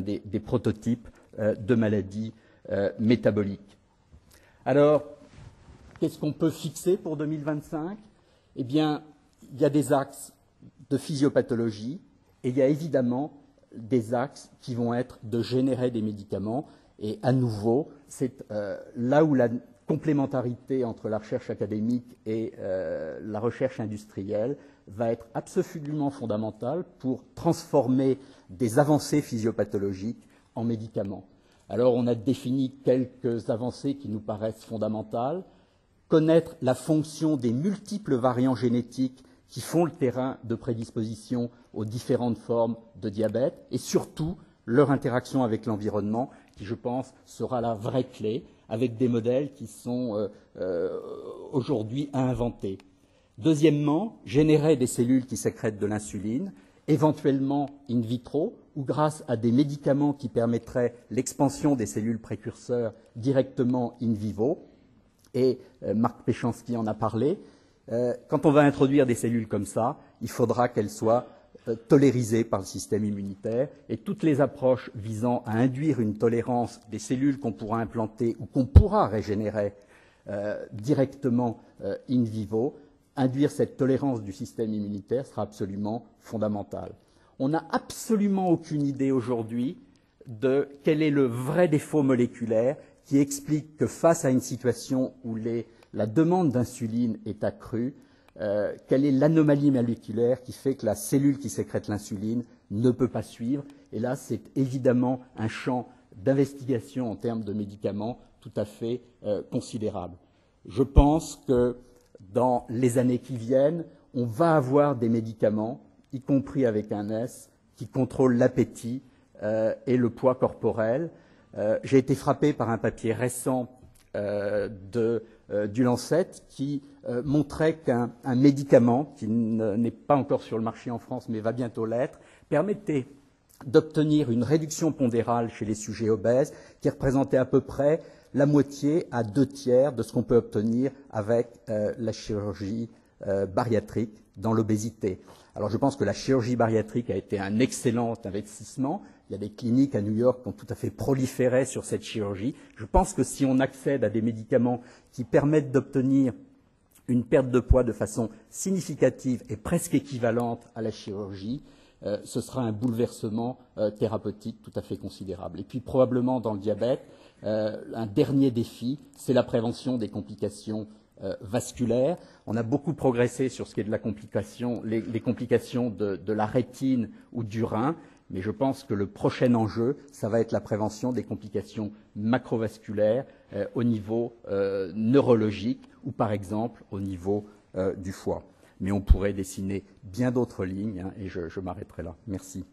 des prototypes de maladies métaboliques. Alors, qu'est-ce qu'on peut fixer pour 2025? Eh bien, il y a des axes de physiopathologie et il y a évidemment des axes qui vont être de générer des médicaments. Et à nouveau, c'est là où la complémentarité entre la recherche académique et la recherche industrielle va être absolument fondamentale pour transformer des avancées physiopathologiques en médicaments. Alors, on a défini quelques avancées qui nous paraissent fondamentales. Connaître la fonction des multiples variants génétiques qui font le terrain de prédisposition aux différentes formes de diabète et surtout leur interaction avec l'environnement qui, je pense, sera la vraie clé avec des modèles qui sont aujourd'hui à inventer. Deuxièmement, générer des cellules qui sécrètent de l'insuline, éventuellement in vitro ou grâce à des médicaments qui permettraient l'expansion des cellules précurseurs directement in vivo. Et Marc Péchanski en a parlé. Quand on va introduire des cellules comme ça, il faudra qu'elles soient tolérisées par le système immunitaire. Et toutes les approches visant à induire une tolérance des cellules qu'on pourra implanter ou qu'on pourra régénérer directement in vivo, induire cette tolérance du système immunitaire sera absolument fondamental. On n'a absolument aucune idée aujourd'hui de quel est le vrai défaut moléculaire qui explique que face à une situation où la demande d'insuline est accrue, quelle est l'anomalie moléculaire qui fait que la cellule qui sécrète l'insuline ne peut pas suivre. Et là, c'est évidemment un champ d'investigation en termes de médicaments tout à fait considérable. Je pense que dans les années qui viennent, on va avoir des médicaments, y compris avec un S, qui contrôlent l'appétit et le poids corporel. J'ai été frappé par un papier récent du Lancet qui montrait qu'un médicament, qui n'est pas encore sur le marché en France mais va bientôt l'être, permettait d'obtenir une réduction pondérale chez les sujets obèses qui représentait à peu près la moitié à 2/3 de ce qu'on peut obtenir avec la chirurgie bariatrique dans l'obésité. Alors je pense que la chirurgie bariatrique a été un excellent investissement. Il y a des cliniques à New York qui ont tout à fait proliféré sur cette chirurgie. Je pense que si on accède à des médicaments qui permettent d'obtenir une perte de poids de façon significative et presque équivalente à la chirurgie, ce sera un bouleversement thérapeutique tout à fait considérable. Et puis probablement dans le diabète, un dernier défi, c'est la prévention des complications vasculaires. On a beaucoup progressé sur ce qui est de la complication, les complications de la rétine ou du rein, mais je pense que le prochain enjeu, ça va être la prévention des complications macrovasculaires au niveau neurologique ou par exemple au niveau du foie. Mais on pourrait dessiner bien d'autres lignes et je m'arrêterai là. Merci.